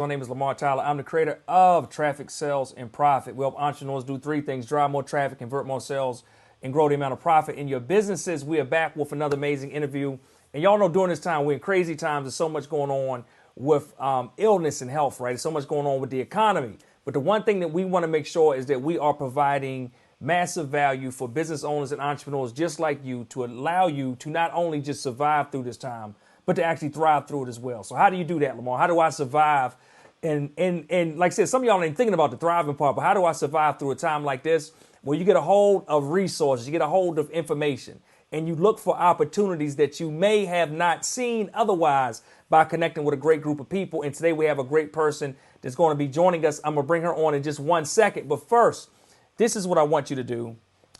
My name is Lamar Tyler. I'm the creator of Traffic, Sales, and Profit. We help entrepreneurs do three things: drive more traffic, convert more sales, and grow the amount of profit in your businesses. We are back with another amazing interview. And y'all know during this time, we're in crazy times. There's so much going on with illness and health, right? There's so much going on with the economy. But the one thing that we want to make sure is that we are providing massive value for business owners and entrepreneurs just like you to allow you to not only just survive through this time, but to actually thrive through it as well. So how do you do that, Lamar? How do I survive? And like I said, some of y'all ain't thinking about the thriving part, but how do I survive through a time like this where you get a hold of resources, you get a hold of information, and you look for opportunities that you may have not seen otherwise by connecting with a great group of people. And today we have a great person that's going to be joining us. I'm going to bring her on in just 1 second. But first, this is what I want you to do.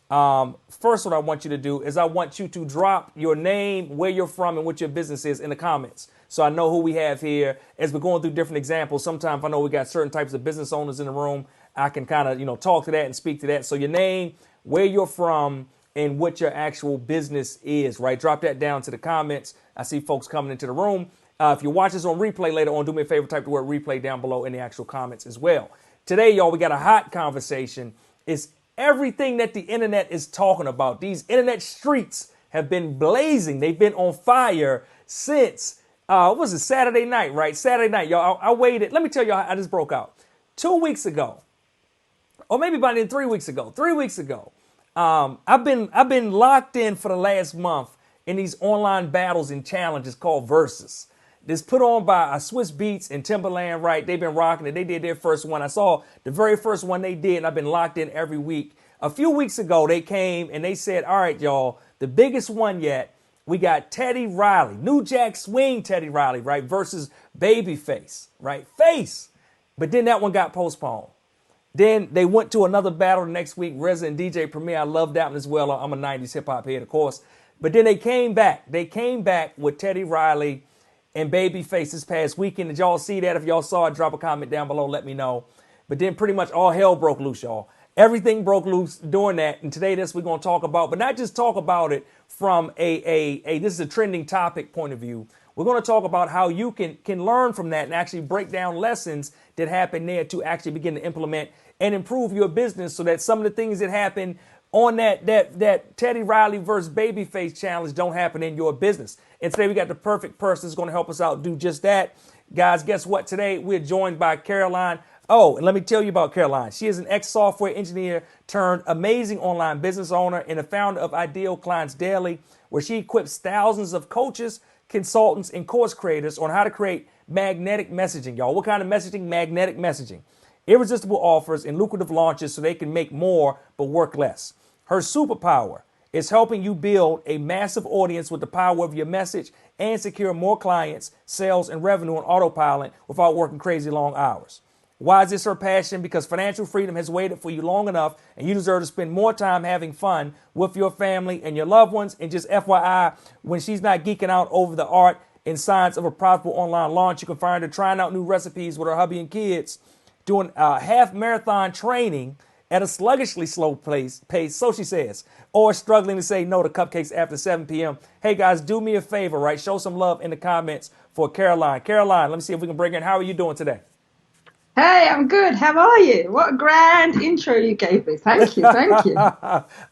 First, what I want you to do is I want you to drop your name, where you're from, and what your business is in the comments. So I know who we have here as we're going through different examples. Sometimes I know we got certain types of business owners in the room. I can kind of, talk to that and speak to that. So your name, where you're from, and what your actual business is, right? Drop that down to the comments. I see folks coming into the room. If you watch this on replay later on, do me a favor, type the word replay down below in the actual comments as well. Today, y'all, we got a hot conversation. It's everything that the internet is talking about. These internet streets have been blazing. They've been on fire since, what was it, Saturday night, right? Saturday night, y'all. I waited. Let me tell y'all how this broke out. 2 weeks ago, or maybe about 3 weeks ago, 3 weeks ago, I've been locked in for the last month in these online battles and challenges called Versus. This put on by Swiss Beats and Timberland, right? They've been rocking it. They did their first one. I saw the very first one they did, and I've been locked in every week. A few weeks ago, they came and they said, all right, y'all, the biggest one yet. We got Teddy Riley, New Jack Swing Teddy Riley, right, versus Babyface, right? Face. But then that one got postponed. Then they went to another battle the next week, RZA and DJ Premier. I love that one as well. I'm a 90s hip hop head, of course. But then they came back. They came back with Teddy Riley and Babyface this past weekend. Did y'all see that? If y'all saw it, drop a comment down below. Let me know. But then pretty much all hell broke loose, y'all. Everything broke loose during that. And today, this we're going to talk about, but not just talk about it from this is a trending topic point of view. We're going to talk about how you can learn from that and actually break down lessons that happen there to actually begin to implement and improve your business so that some of the things that happen on that Teddy Riley versus Babyface challenge don't happen in your business. And today we got the perfect person that's going to help us out do just that. Guys, guess what? Today we're joined by Caroline. Oh, and let me tell you about Caroline. She is an ex-software engineer turned amazing online business owner and the founder of Ideal Clients Daily, where she equips thousands of coaches, consultants, and course creators on how to create magnetic messaging, y'all. What kind of messaging? Magnetic messaging. Irresistible offers and lucrative launches so they can make more but work less. Her superpower is helping you build a massive audience with the power of your message and secure more clients, sales, and revenue on autopilot without working crazy long hours. Why is this her passion? Because financial freedom has waited for you long enough, and you deserve to spend more time having fun with your family and your loved ones. And just FYI, when she's not geeking out over the art and science of a profitable online launch, you can find her trying out new recipes with her hubby and kids, doing half marathon training at a sluggishly slow pace, so she says, or struggling to say no to cupcakes after 7 p.m. Hey, guys, do me a favor, right? Show some love in the comments for Caroline. Caroline, let me see if we can bring her in. How are you doing today? Hey, I'm good. How are you? What a grand intro you gave me. Thank you. Thank you.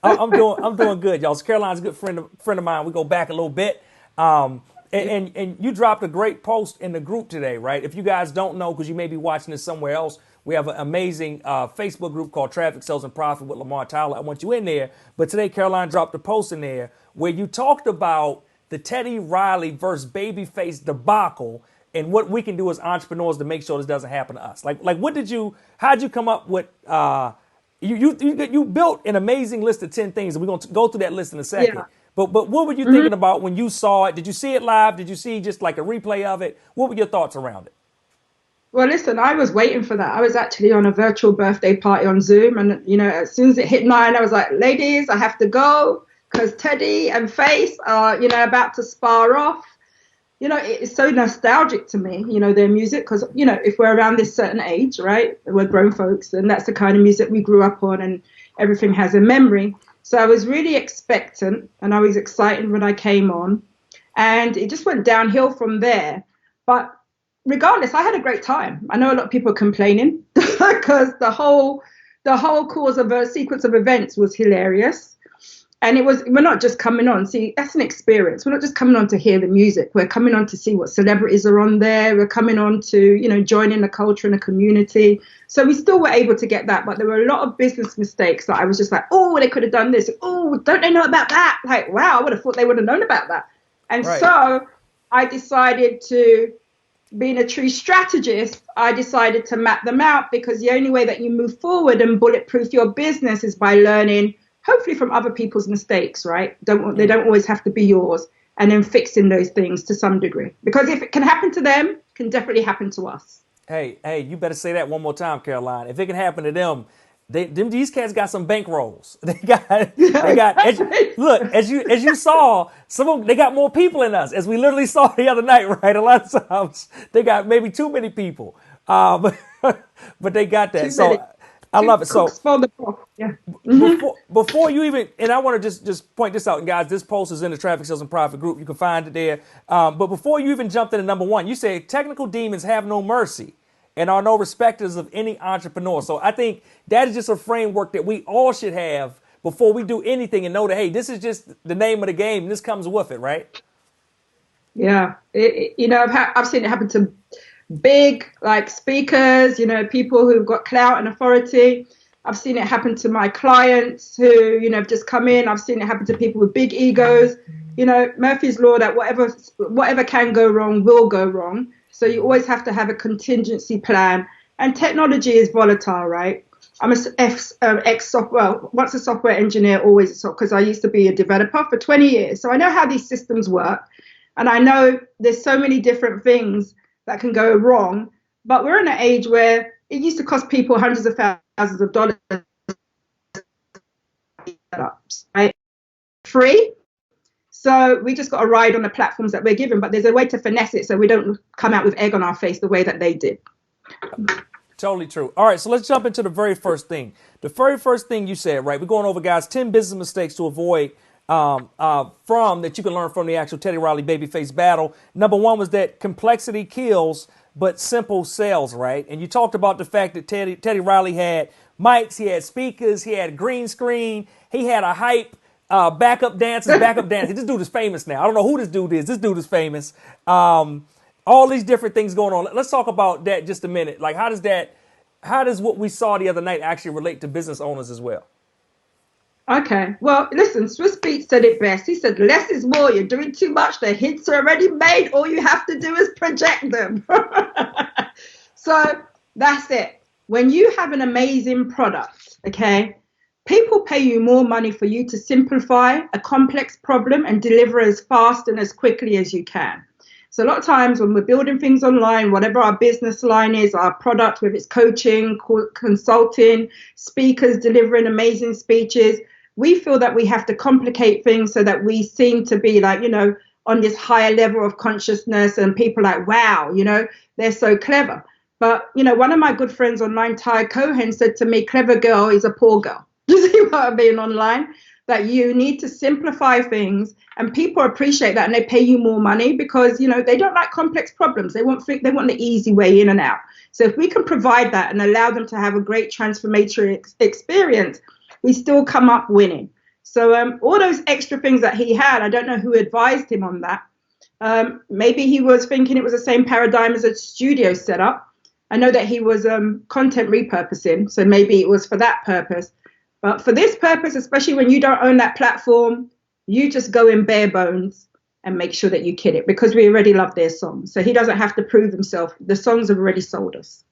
I'm doing good, y'all. So Caroline's a good friend of mine. We go back a little bit. And you dropped a great post in the group today, right? If you guys don't know, because you may be watching this somewhere else, we have an amazing Facebook group called Traffic, Sales, and Profit with Lamar Tyler. I want you in there. But today, Caroline dropped a post in there where you talked about the Teddy Riley versus Babyface debacle and what we can do as entrepreneurs to make sure this doesn't happen to us. Like how'd you come up with, you built an amazing list of 10 things, and we're going to go through that list in a second. Yeah. But what were you thinking about when you saw it? Did you see it live? Did you see just like a replay of it? What were your thoughts around it? Well, listen, I was waiting for that. I was actually on a virtual birthday party on Zoom. And, as soon as it hit 9, I was like, ladies, I have to go because Teddy and Face are, about to spar off. It's so nostalgic to me, their music, because, if we're around this certain age, right, we're grown folks, and that's the kind of music we grew up on, and everything has a memory. So I was really expectant, and I was excited when I came on, and it just went downhill from there. But, regardless, I had a great time. I know a lot of people are complaining because the whole course of a sequence of events was hilarious. And we're not just coming on. See, that's an experience. We're not just coming on to hear the music. We're coming on to see what celebrities are on there. We're coming on to, join in the culture and the community. So we still were able to get that. But there were a lot of business mistakes that I was just like, oh, they could have done this. Oh, don't they know about that? Like, wow, I would have thought they would have known about that. And Right. so I decided to, being a true strategist, I decided to map them out, because the only way that you move forward and bulletproof your business is by learning, hopefully from other people's mistakes, right? They don't always have to be yours, and then fixing those things to some degree. Because if it can happen to them, it can definitely happen to us. Hey, you better say that one more time, Caroline. If it can happen to them, these cats got some bankrolls. Look, as you saw, some of them, they got more people than us, as we literally saw the other night, right? A lot of times they got maybe too many people, but they got that. So I love it. So Yeah. before you even, and I want to just point this out, and guys, this post is in the Traffic Sales and Profit group. You can find it there. But before you even jumped into number one, you say technical demons have no mercy and are no respecters of any entrepreneur. So I think that is just a framework that we all should have before we do anything, and know that, hey, this is just the name of the game, and this comes with it, right? Yeah. I've seen it happen to big, like, speakers, people who've got clout and authority. I've seen it happen to my clients who, have just come in. I've seen it happen to people with big egos. Murphy's Law, that whatever can go wrong will go wrong. So you always have to have a contingency plan. And technology is volatile, right? I'm once a software engineer, always a software, because I used to be a developer for 20 years. So I know how these systems work. And I know there's so many different things that can go wrong. But we're in an age where it used to cost people hundreds of thousands of dollars, right? Free. So we just got to ride on the platforms that we're given. But there's a way to finesse it so we don't come out with egg on our face the way that they did. Totally true. All right, so let's jump into the very first thing. The very first thing you said, right? We're going over, guys, 10 business mistakes to avoid that you can learn from the actual Teddy Riley Babyface battle. Number one was that complexity kills, but simple sells, right? And you talked about the fact that Teddy Riley had mics, he had speakers, he had a green screen, he had a hype, backup dancers. This dude is famous now. I don't know who this dude is. This dude is famous. All these different things going on. Let's talk about that just a minute. Like, how does what we saw the other night actually relate to business owners as well? Okay. Well, listen, Swiss Beats said it best. He said, less is more. You're doing too much. The hits are already made. All you have to do is project them. So that's it. When you have an amazing product, okay, people pay you more money for you to simplify a complex problem and deliver as fast and as quickly as you can. So a lot of times when we're building things online, whatever our business line is, our product, whether it's coaching, consulting, speakers delivering amazing speeches, we feel that we have to complicate things so that we seem to be like, on this higher level of consciousness, and people are like, wow, they're so clever. But, one of my good friends online, Ty Cohen, said to me, clever girl is a poor girl. You see what I mean online? That you need to simplify things, and people appreciate that, and they pay you more money because, they don't like complex problems. They want the easy way in and out. So if we can provide that and allow them to have a great transformatory experience, we still come up winning. So all those extra things that he had, I don't know who advised him on that. Maybe he was thinking it was the same paradigm as a studio setup. I know that he was content repurposing, so maybe it was for that purpose. But for this purpose, especially when you don't own that platform, you just go in bare bones and make sure that you kill it, because we already love their songs. So he doesn't have to prove himself. The songs have already sold us.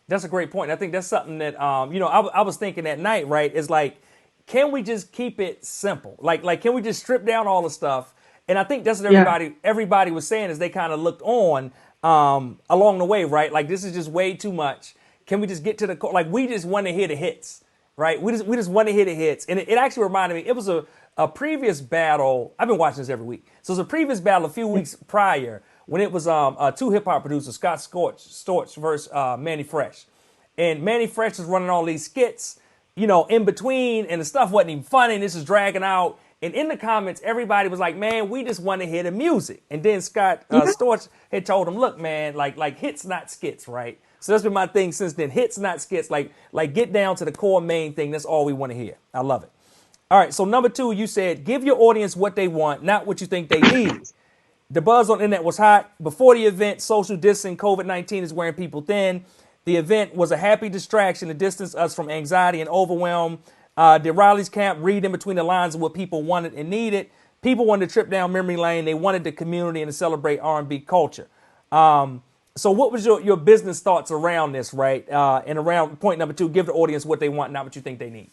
That's a great point. I think that's something that, I was thinking that night, right? Is like, can we just keep it simple? Like, can we just strip down all the stuff? And I think that's what everybody was saying as they kind of looked on along the way, right? Like, this is just way too much. Can we just get to the core? Like, we just want to hear the hits, right? We just want to hear the hits. And it actually reminded me, it was a previous battle. I've been watching this every week. So it was a previous battle a few weeks prior when it was two hip hop producers, Scott Storch versus Manny Fresh. And Manny Fresh was running all these skits, in between, and the stuff wasn't even funny, and this is dragging out. And in the comments, everybody was like, man, we just want to hear the music. And then Scott Yeah. Storch had told him, look, man, like hits, not skits, right? So that's been my thing since then. Hits, not skits. Like get down to the core main thing. That's all we want to hear. I love it. All right. So number 2, you said, give your audience what they want, not what you think they need. The buzz on the internet was hot. Before the event, social distancing, COVID-19 is wearing people thin. The event was a happy distraction to distance us from anxiety and overwhelm. Did Riley's camp read in between the lines of what people wanted and needed? People wanted to trip down memory lane. They wanted the community and to celebrate R&B culture. So what was your business thoughts around this, right? And around point number 2, give the audience what they want, not what you think they need.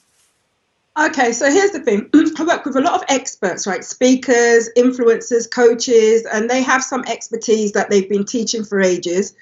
Okay, so here's the thing. I work with a lot of experts, right? Speakers, influencers, coaches, and they have some expertise that they've been teaching for ages.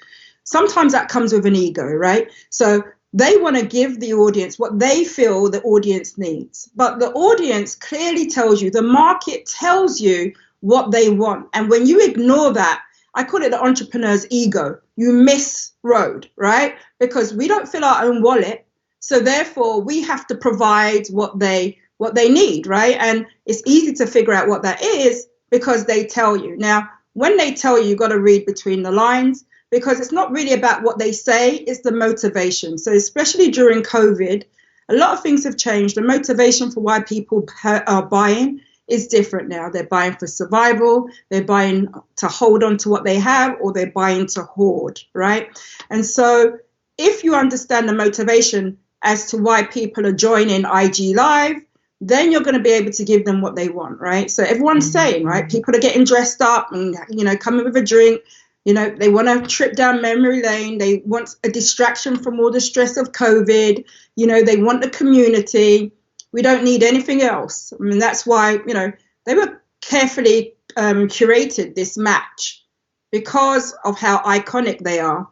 Sometimes that comes with an ego, right? So they want to give the audience what they feel the audience needs. But the audience clearly tells you, the market tells you what they want. And when you ignore that, I call it the entrepreneur's ego. You miss road, right? Because we don't fill our own wallet. So therefore, we have to provide what they need, right? And it's easy to figure out what that is because they tell you. Now, when they tell you, you've got to read between the lines because it's not really about what they say, it's the motivation. So especially during COVID, a lot of things have changed. The motivation for why people are buying is different now. They're buying for survival, they're buying to hold on to what they have, or they're buying to hoard, right? And so if you understand the motivation as to why people are joining IG Live, then you're going to be able to give them what they want, right? So everyone's saying, right, people are getting dressed up and, coming with a drink. They want to trip down memory lane. They want a distraction from all the stress of COVID. They want the community. We don't need anything else. I mean, that's why, they were carefully curated this match because of how iconic they are.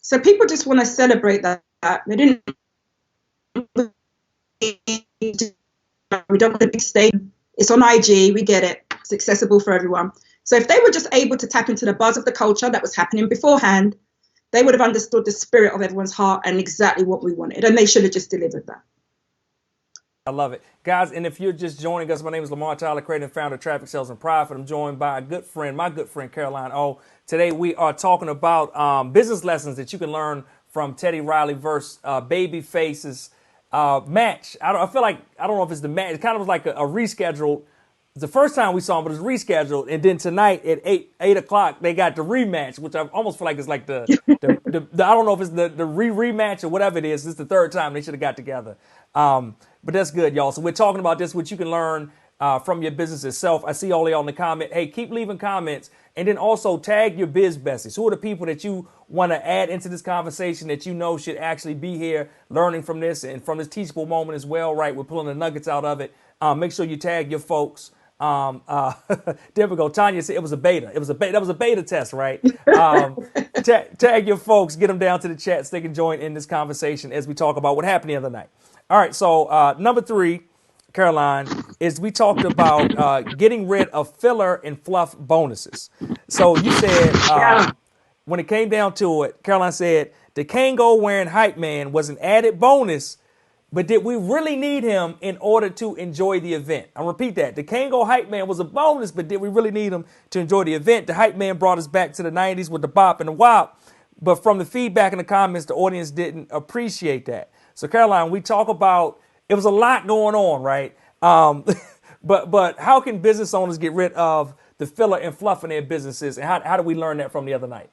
So people just want to celebrate that. They didn't. We don't want a big stage. It's on IG. We get it. It's accessible for everyone. So if they were just able to tap into the buzz of the culture that was happening beforehand, they would have understood the spirit of everyone's heart and exactly what we wanted. And they should have just delivered that. I love it. Guys, and if you're just joining us, my name is Lamar Tyler, creator and founder of Traffic Sales and Profit. I'm joined by my good friend, Caroline O. Today we are talking about business lessons that you can learn from Teddy Riley versus Babyface's match. I don't know if it's the match. It kind of was like a rescheduled. It's the first time we saw him, but it's rescheduled. And then tonight at 8 o'clock, they got the rematch, which I almost feel like it's like the I don't know if it's the rematch or whatever it is. It's the third time they should have got together. But that's good, y'all. So we're talking about this, what you can learn from your business itself. I see all of y'all in the comment. Hey, keep leaving comments. And then also tag your biz besties. Who are the people that you want to add into this conversation that you know should actually be here learning from this and from this teachable moment as well, right? We're pulling the nuggets out of it. Make sure you tag your folks. There we go. Tanya said it was a beta. That was a beta test, right? Tag your folks, get them down to the chat so they can join in this conversation as we talk about what happened the other night. All right. So number 3, Caroline, is we talked about getting rid of filler and fluff bonuses. So you said when it came down to it, Caroline said the Kango wearing hype man was an added bonus. But did we really need him in order to enjoy the event? I'll repeat that. The Kango hype man was a bonus, but did we really need him to enjoy the event? The hype man brought us back to the 90s with the bop and the wop. But from the feedback in the comments, the audience didn't appreciate that. So, Caroline, we talk about, it was a lot going on, right? But how can business owners get rid of the filler and fluff in their businesses? And how do we learn that from the other night?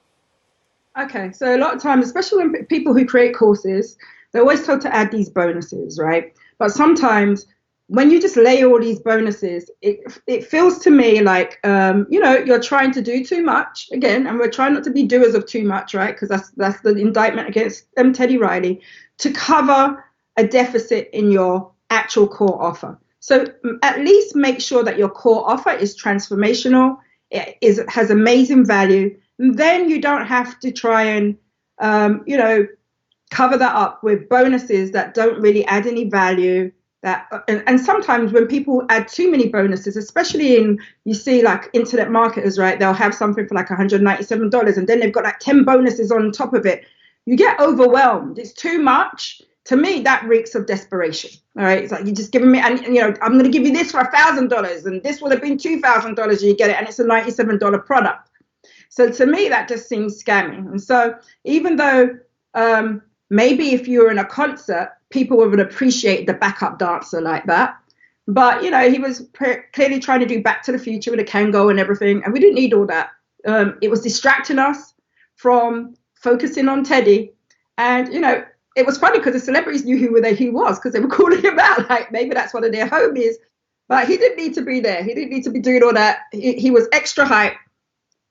Okay, so a lot of times, especially when people who create courses, they're always told to add these bonuses, right? But sometimes when you just lay all these bonuses, it feels to me like, you're trying to do too much again, and we're trying not to be doers of too much, right? Because that's the indictment against Teddy Riley, to cover a deficit in your actual core offer. So at least make sure that your core offer is transformational, has amazing value. And then you don't have to try and, cover that up with bonuses that don't really add any value. And sometimes when people add too many bonuses, especially you see like internet marketers, right? They'll have something for like $197 and then they've got like 10 bonuses on top of it. You get overwhelmed. It's too much to me, that reeks of desperation. All right. It's like, you're just giving me, and I'm going to give you this for $1,000 and this would have been $2,000 and you get it. And it's a $97 product. So to me, that just seems scamming. And so even though maybe if you were in a concert, people would appreciate the backup dancer like that. But, he was clearly trying to do Back to the Future with a Kango and everything. And we didn't need all that. It was distracting us from focusing on Teddy. And, it was funny because the celebrities knew who he was because they were calling him out. Like, maybe that's one of their homies. But he didn't need to be there. He didn't need to be doing all that. He was extra hype.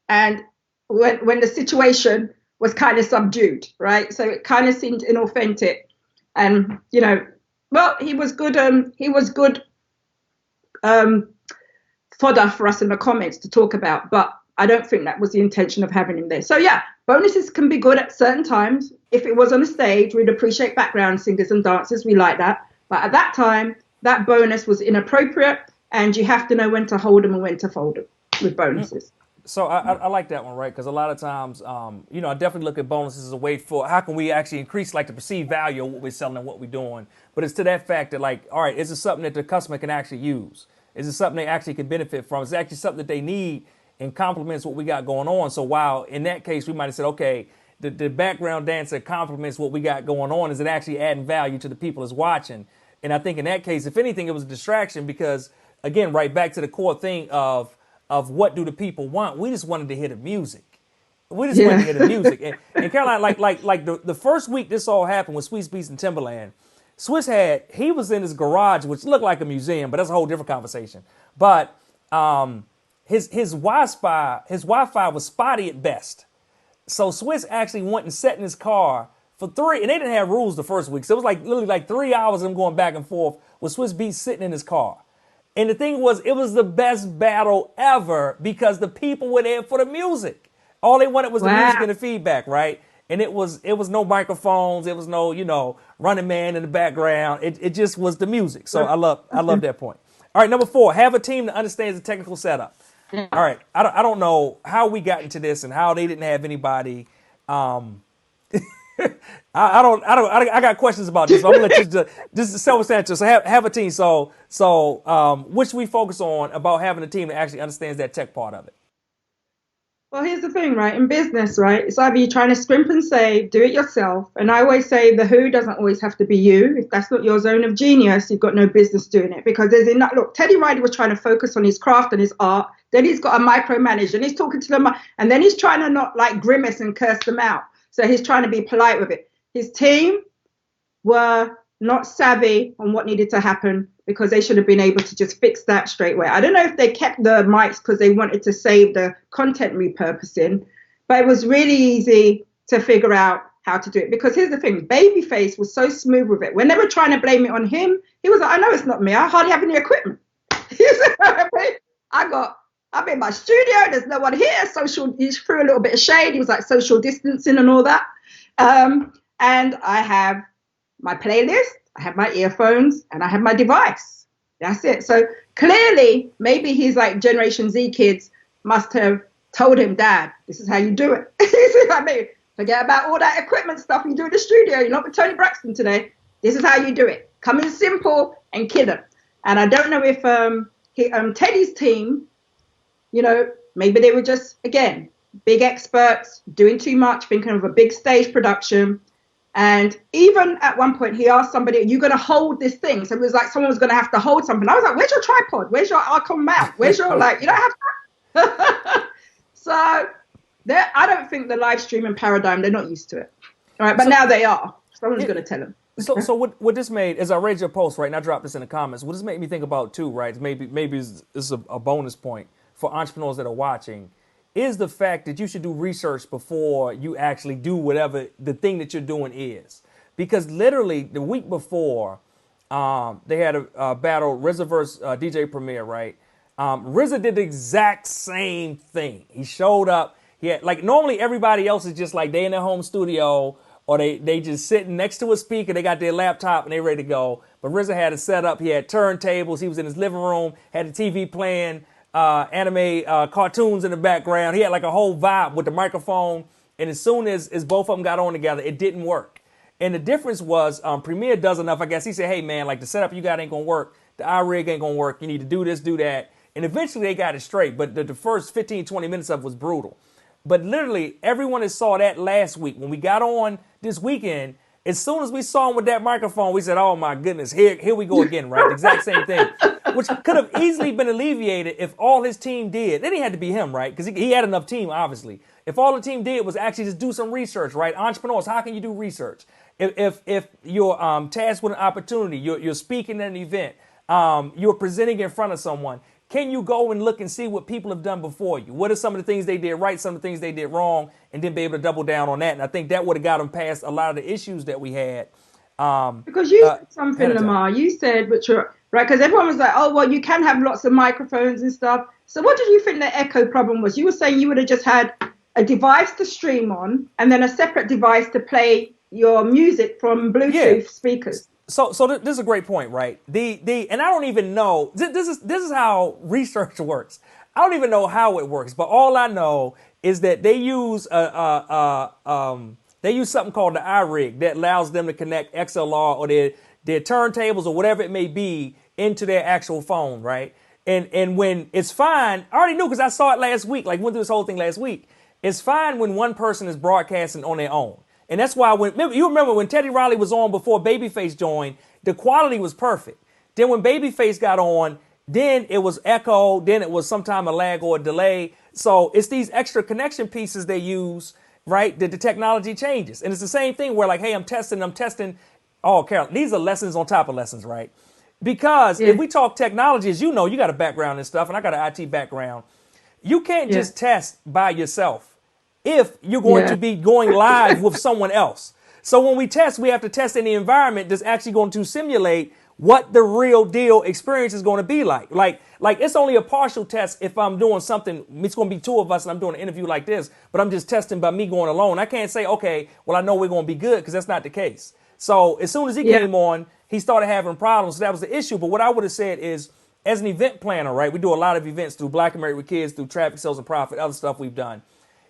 And when the situation was kind of subdued, right? So it kind of seemed inauthentic. And, well, he was good. He was good fodder for us in the comments to talk about. But I don't think that was the intention of having him there. So, yeah, bonuses can be good at certain times. If it was on a stage, we'd appreciate background singers and dancers. We like that. But at that time, that bonus was inappropriate. And you have to know when to hold them and when to fold them with bonuses. So I like that one, right? Because a lot of times, I definitely look at bonuses as a way for how can we actually increase like the perceived value of what we're selling and what we're doing. But it's to that fact that like, all right, is it something that the customer can actually use? Is it something they actually can benefit from? Is it actually something that they need and complements what we got going on? So while in that case, we might have said, okay, the background dancer complements what we got going on. Is it actually adding value to the people that's watching? And I think in that case, if anything, it was a distraction because, again, right back to the core thing of what do the people want? We just wanted to hear the music. We just wanted to hear the music. And Caroline, like the first week this all happened with Swiss Beats and Timberland, he was in his garage, which looked like a museum, but that's a whole different conversation. But his Wi-Fi was spotty at best. So Swiss actually went and sat in his car for 3, and they didn't have rules the first week. So it was like literally like 3 hours of him going back and forth with Swiss Beats sitting in his car. And the thing was, it was the best battle ever because the people were there for the music. All they wanted was the music and the feedback, right? And it was no microphones. It was no, running man in the background. It just was the music. So I love that point. All right, number 4, have a team that understands the technical setup. All right, I don't know how we got into this and how they didn't have anybody. I got questions about this. So I'm gonna let you just self-explanatory. So have a team. So which we focus on about having a team that actually understands that tech part of it. Well, here's the thing, right? In business, right? It's either you're trying to scrimp and save, do it yourself. And I always say the who doesn't always have to be you. If that's not your zone of genius, you've got no business doing it because there's enough. Look, Teddy Riley was trying to focus on his craft and his art. Then he's got a micromanager and he's talking to them. And then he's trying to not like grimace and curse them out. So he's trying to be polite with it. His team were not savvy on what needed to happen because they should have been able to just fix that straight away. I don't know if they kept the mics because they wanted to save the content repurposing, but it was really easy to figure out how to do it. Because here's the thing, Babyface was so smooth with it. When they were trying to blame it on him, he was like, I know it's not me. I hardly have any equipment. I'm in my studio. There's no one here. He threw a little bit of shade. He was like social distancing and all that. And I have my playlist, I have my earphones, and I have my device. That's it. So clearly, maybe he's like Generation Z kids must have told him, Dad, this is how you do it. You see what I mean? Forget about all that equipment stuff you do in the studio. You're not with Tony Braxton today. This is how you do it. Come in simple and kid him. And I don't know if Teddy's team, maybe they were just, again, big experts, doing too much, thinking of a big stage production. And even at one point, he asked somebody, are you going to hold this thing? So it was like someone was going to have to hold something. I was like, where's your tripod? Where's your Arcon mount? Where's your, you don't have that? So I don't think the live streaming paradigm, they're not used to it. All right, but now they are. Someone's going to tell them. So what this made, as I read your post, right, and I dropped this in the comments, what this made me think about too, right, maybe this is a bonus point for entrepreneurs that are watching, is the fact that you should do research before you actually do whatever the thing that you're doing is. Because literally the week before, they had a battle, RZA versus DJ Premier, right? RZA did the exact same thing. He showed up. He had, like, normally everybody else is just like they in their home studio or they just sitting next to a speaker. They got their laptop and they ready to go. But RZA had it set up. He had turntables. He was in his living room, had the TV playing, anime cartoons in the background. He had like a whole vibe with the microphone. And as soon as both of them got on together, it didn't work. And the difference was Premiere does enough. I guess he said, hey, man, like the setup you got ain't going to work. The iRig ain't going to work. You need to do this, do that. And eventually they got it straight. But the first 15, 20 minutes of it was brutal. But literally everyone that saw that last week, when we got on this weekend, as soon as we saw him with that microphone, we said, oh, my goodness, here we go again, right? The exact same thing, which could have easily been alleviated if all his team did. It didn't have to be him, right? Because he had enough team, obviously. If all the team did was actually just do some research, right? Entrepreneurs, how can you do research? If you're tasked with an opportunity, you're speaking at an event, you're presenting in front of someone, can you go and look and see what people have done before you? What are some of the things they did right, some of the things they did wrong, and then be able to double down on that? And I think that would have got them past a lot of the issues that we had. Because you said something, Lamar. You said, which are right, because everyone was like, oh, well, you can have lots of microphones and stuff. So what did you think the echo problem was? You were saying you would have just had a device to stream on and then a separate device to play your music from Bluetooth speakers. So this is a great point, right? And I don't even know. This is how research works. I don't even know how it works, but all I know is that they use something called the iRig that allows them to connect XLR or their turntables or whatever it may be into their actual phone, right? And when it's fine, I already knew because I saw it last week. Like went through this whole thing last week. It's fine when one person is broadcasting on their own. And that's why you remember when Teddy Riley was on before Babyface joined, the quality was perfect. Then when Babyface got on, then it was echo, then it was sometime a lag or a delay. So it's these extra connection pieces they use, right, that the technology changes. And it's the same thing where like, hey, I'm testing. Oh, Carol, these are lessons on top of lessons, right? Because if we talk technology, as you know, you got a background in stuff, and I got an IT background. You can't just test by yourself if you're going to be going live with someone else. So when we test, we have to test in the environment that's actually going to simulate what the real deal experience is going to be like. Like it's only a partial test if I'm doing something. It's going to be two of us and I'm doing an interview like this, but I'm just testing by me going alone. I can't say, okay, well, I know we're going to be good because that's not the case. So as soon as he came on, he started having problems. So that was the issue. But what I would have said is, as an event planner, right, we do a lot of events through Black and Married with Kids, through Traffic Sales and Profit, other stuff we've done.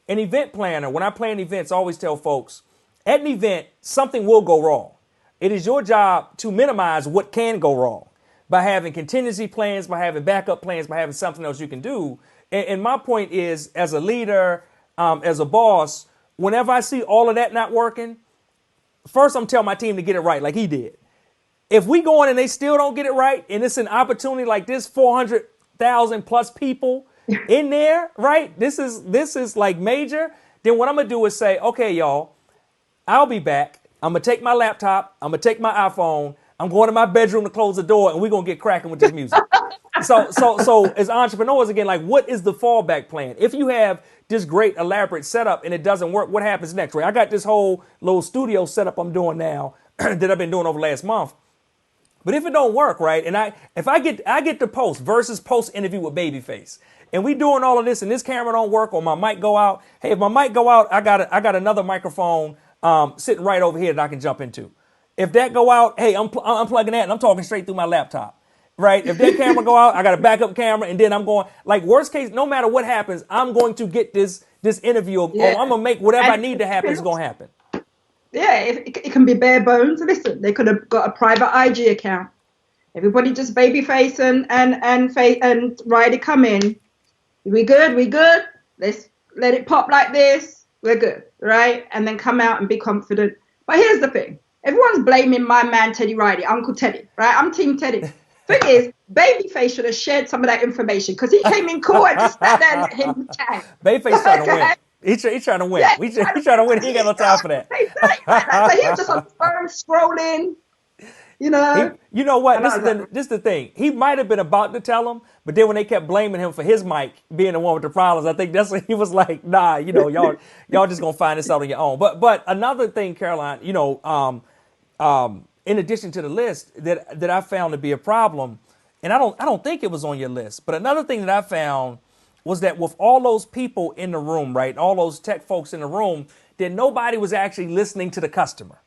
An event planner, when I plan events, I always tell folks, at an event, something will go wrong. It is your job to minimize what can go wrong by having contingency plans, by having backup plans, by having something else you can do. And my point is, as a leader, as a boss, whenever I see all of that not working, first I'm telling my team to get it right like he did. If we go in and they still don't get it right, and it's an opportunity like this, 400,000 plus people in there, right? This is like major. Then what I'm going to do is say, okay, y'all, I'll be back. I'm going to take my laptop. I'm going to take my iPhone. I'm going to my bedroom to close the door, and we're going to get cracking with this music. So as entrepreneurs, again, like what is the fallback plan? If you have this great elaborate setup and it doesn't work, what happens next, right? I got this whole little studio setup I'm doing now that I've been doing over the last month. But if it don't work, right, and I get the post versus post interview with Babyface, and we doing all of this, and this camera don't work, or my mic go out. Hey, if my mic go out, I got another microphone sitting right over here that I can jump into. If that go out, hey, I'm plugging that, and I'm talking straight through my laptop, right? If that camera go out, I got a backup camera, and then I'm going like worst case, no matter what happens, I'm going to get this interview, or I'm gonna make whatever I need to happen is gonna happen. Yeah, it can be bare bones. Listen, they could have got a private IG account. Everybody just Babyface and Ryder come in. We good? Let's let it pop like this. We're good, right? And then come out and be confident. But here's the thing. Everyone's blaming my man Teddy Riley, Uncle Teddy, right? I'm Team Teddy. Thing is, Babyface should have shared some of that information because he came in cool and just sat there and let him tag. Babyface trying to win. He's trying to win. Yeah, He's trying to win. He ain't got no time for that. So he was just on his phone scrolling, you know. You know what? This is the thing. He might have been about to tell him, but then when they kept blaming him for his mic being the one with the problems, I think that's when he was like, nah, you know, y'all just gonna find this out on your own. But another thing, Caroline, you know, in addition to the list that I found to be a problem, and I don't think it was on your list, but another thing that I found was that with all those people in the room, right, all those tech folks in the room, that nobody was actually listening to the customer.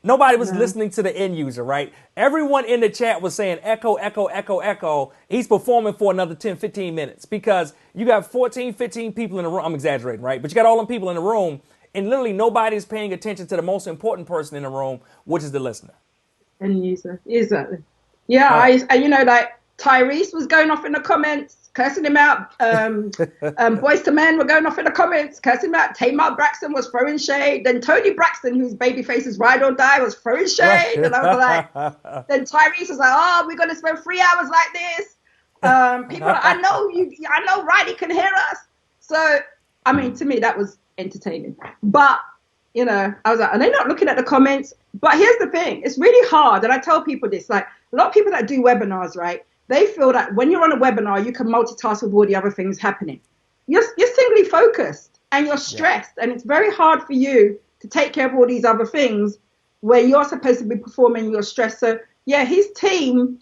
Nobody was listening to the end user, right? Everyone in the chat was saying echo, echo, echo, echo. He's performing for another 10, 15 minutes because you got 14, 15 people in the room. I'm exaggerating, right? But you got all them people in the room. and literally nobody is paying attention to the most important person in the room, which is the listener. End user, exactly. Yeah, All right. like Tyrese was going off in the comments, cursing him out. Boys to Men were going off in the comments, cursing him out. Tamar Braxton was throwing shade. Then Tony Braxton, who's Babyface's ride or die, was throwing shade. Right. And I was like, then Tyrese was like, oh, we're going to spend 3 hours like this. People are like, I know Riley can hear us. So, I mean, to me, that was entertaining. But, you know, I was like, are they not looking at the comments? But here's the thing. It's really hard. And I tell people this, like a lot of people that do webinars, right? They feel that when you're on a webinar, you can multitask with all the other things happening. You're singly focused and you're stressed. Yeah. And it's very hard for you to take care of all these other things where you're supposed to be performing your stress. So, yeah, his team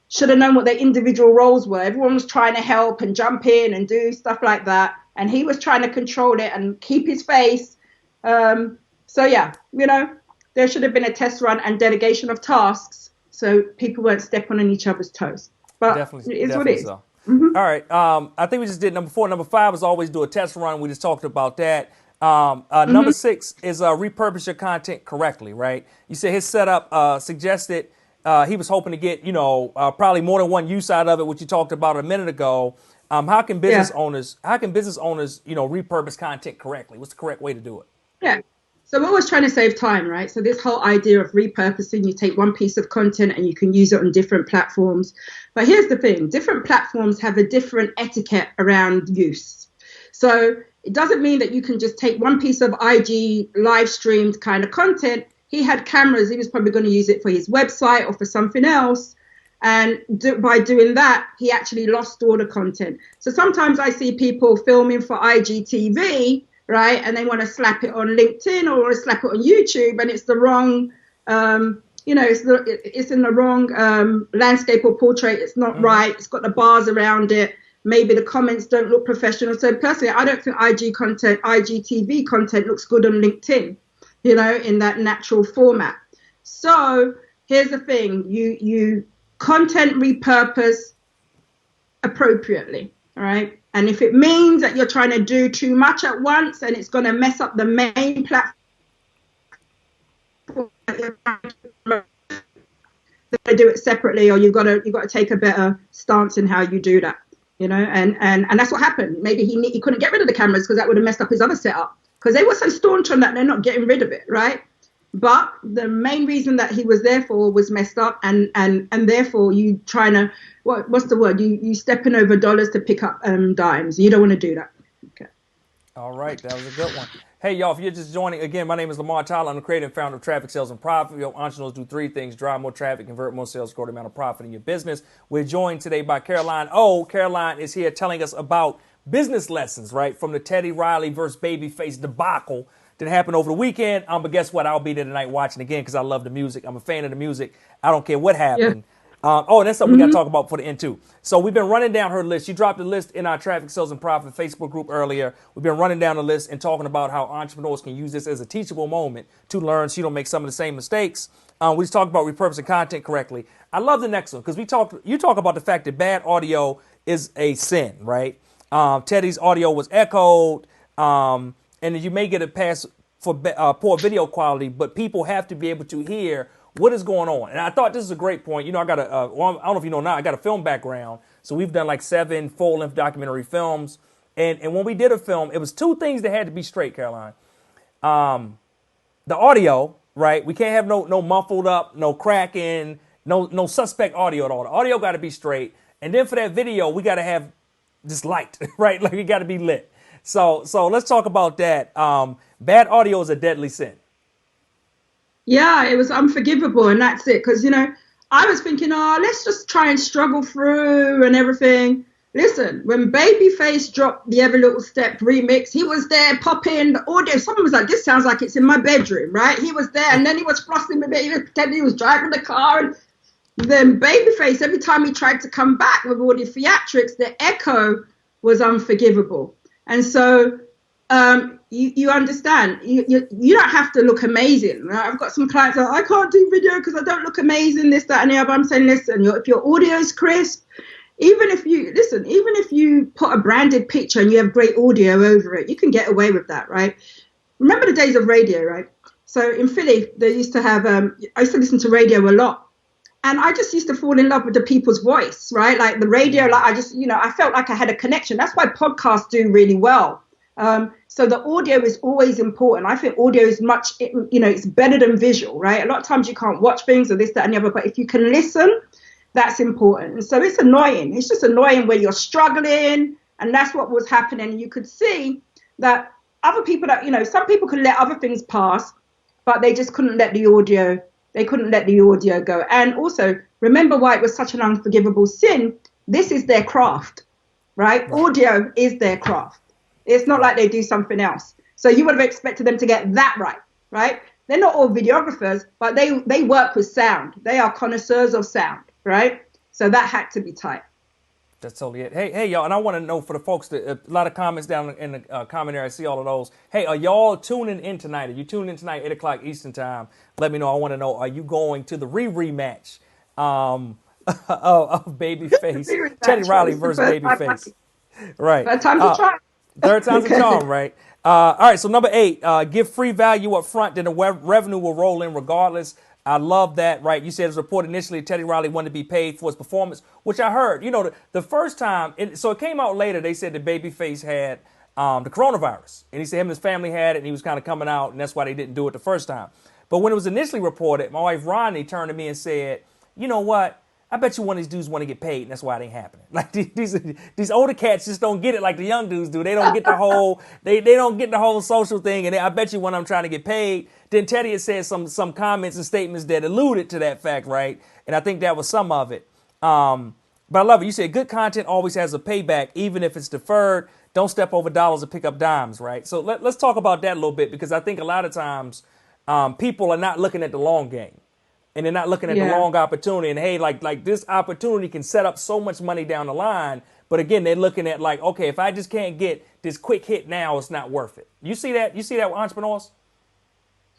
should have known what their individual roles were. Everyone was trying to help and jump in and do stuff like that. And he was trying to control it and keep his face. So, yeah, you know, there should have been a test run and delegation of tasks so people weren't stepping on each other's toes. But definitely, it is what it is. So. Mm-hmm. All right. I think we just did number 4. Number 5 is always do a test run. We just talked about that. Number 6 is repurpose your content correctly, right? You said his setup suggested he was hoping to get, you know, probably more than one use out of it, which you talked about a minute ago. How can business owners, you know, repurpose content correctly? What's the correct way to do it? Yeah. So we're always trying to save time, right? So this whole idea of repurposing, you take one piece of content and you can use it on different platforms. But here's the thing, different platforms have a different etiquette around use. So it doesn't mean that you can just take one piece of IG live streamed kind of content. He had cameras, he was probably going to use it for his website or for something else. And by doing that, he actually lost all the content. So sometimes I see people filming for IGTV, right? And they want to slap it on LinkedIn or want to slap it on YouTube, and it's the wrong, you know, it's in the wrong landscape or portrait. It's not right. It's got the bars around it. Maybe the comments don't look professional. So personally, I don't think IGTV content looks good on LinkedIn, you know, in that natural format. So here's the thing, you content repurpose appropriately, all right? And if it means that you're trying to do too much at once and it's going to mess up the main platform, do it separately, or you've got to take a better stance in how you do that, you know. And that's what happened. Maybe he couldn't get rid of the cameras because that would have messed up his other setup, because they were so staunch on that they're not getting rid of it, right? But the main reason that he was there for was messed up, and therefore you trying to, what's the word? You stepping over dollars to pick up dimes. You don't want to do that. Okay. All right, that was a good one. Hey, y'all, if you're just joining, again, my name is Lamar Tyler. I'm the creator and founder of Traffic, Sales, and Profit. We help entrepreneurs do 3 things: drive more traffic, convert more sales, grow the amount of profit in your business. We're joined today by Caroline O. Caroline is here telling us about business lessons, right, from the Teddy Riley versus Babyface debacle that happened over the weekend. But guess what? I'll be there tonight watching again because I love the music. I'm a fan of the music. I don't care what happened. Yeah. And that's something we got to talk about for the end too. So we've been running down her list. She dropped a list in our Traffic, Sales, and Profit Facebook group earlier. We've been running down the list and talking about how entrepreneurs can use this as a teachable moment to learn so you don't make some of the same mistakes. We just talked about repurposing content correctly. I love the next one because you talk about the fact that bad audio is a sin, right? Teddy's audio was echoed. And you may get a pass for poor video quality, but people have to be able to hear what is going on. And I thought this is a great point. You know, I got I don't know if you know now, I got a film background. So we've done like 7 full-length documentary films. And when we did a film, it was 2 things that had to be straight, Caroline. The audio, right? We can't have no muffled up, no cracking, no suspect audio at all. The audio got to be straight. And then for that video, we got to have this light, right? Like it got to be lit. So let's talk about that. Bad audio is a deadly sin. Yeah, it was unforgivable, and that's it. Because, you know, I was thinking, let's just try and struggle through and everything. Listen, when Babyface dropped the Every Little Step remix, he was there popping the audio. Someone was like, this sounds like it's in my bedroom, right? He was there, and then he was flossing with it. He was pretending he was driving the car. And then Babyface, every time he tried to come back with all the theatrics, the echo was unforgivable. And so you understand, you don't have to look amazing. Right? I've got some clients that I can't do video because I don't look amazing, this, that, and the other. I'm saying, listen, if your audio is crisp, even if you put a branded picture and you have great audio over it, you can get away with that, right? remember the days of radio, right? So in Philly, they used to have, I used to listen to radio a lot. And I just used to fall in love with the people's voice, right? Like the radio, like I just, I felt like I had a connection. That's why podcasts do really well. So the audio is always important. I think audio is much, it's better than visual, right? A lot of times you can't watch things or this, that, and the other, but if you can listen, that's important. And so it's annoying. It's just annoying when you're struggling, and that's what was happening. And you could see that other people that, some people could let other things pass, but they just couldn't let the audio. They couldn't let the audio go. And also, remember why it was such an unforgivable sin. This is their craft, right? Audio is their craft. It's not like they do something else. So you would have expected them to get that right, right? They're not all videographers, but they work with sound. They are connoisseurs of sound, right? So that had to be tight. That's totally it. Hey, y'all, and I want to know for the folks that a lot of comments down in the comment area. I see all of those. Hey, are y'all tuning in tonight? Are you tuning in tonight, 8 o'clock Eastern time? Let me know. I want to know, are you going to the rematch of Babyface, Teddy Riley versus Babyface? Right. Third time's a charm. Third time's a charm, right? All right, so number 8, give free value up front, then the revenue will roll in regardless. I love that, right? You said it was reported initially Teddy Riley wanted to be paid for his performance, which I heard. The first time, so it came out later, they said that Babyface had the coronavirus. And he said him and his family had it, and he was kind of coming out, and that's why they didn't do it the first time. But when it was initially reported, my wife Ronnie turned to me and said, you know what? I bet you one of these dudes want to get paid, and that's why it ain't happening. Like these older cats just don't get it like the young dudes do. They don't get the whole they don't get the whole social thing. And I bet you one of them trying to get paid. Then Teddy had said some comments and statements that alluded to that fact, right? And I think that was some of it. But I love it. You said good content always has a payback, even if it's deferred. Don't step over dollars and pick up dimes, right? So let's talk about that a little bit, because I think a lot of times people are not looking at the long game. And they're not looking at the long opportunity. And hey, like this opportunity can set up so much money down the line. But again, they're looking at like, okay, if I just can't get this quick hit now, it's not worth it. You see that? You see that with entrepreneurs?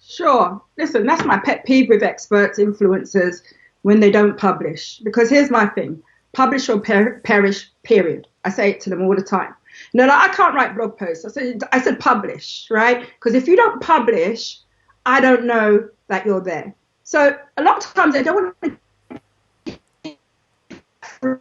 Sure. Listen, that's my pet peeve with experts, influencers, when they don't publish. Because here's my thing. Publish or perish, period. I say it to them all the time. No, I can't write blog posts. I said publish, right? Because if you don't publish, I don't know that you're there. So a lot of times they don't want to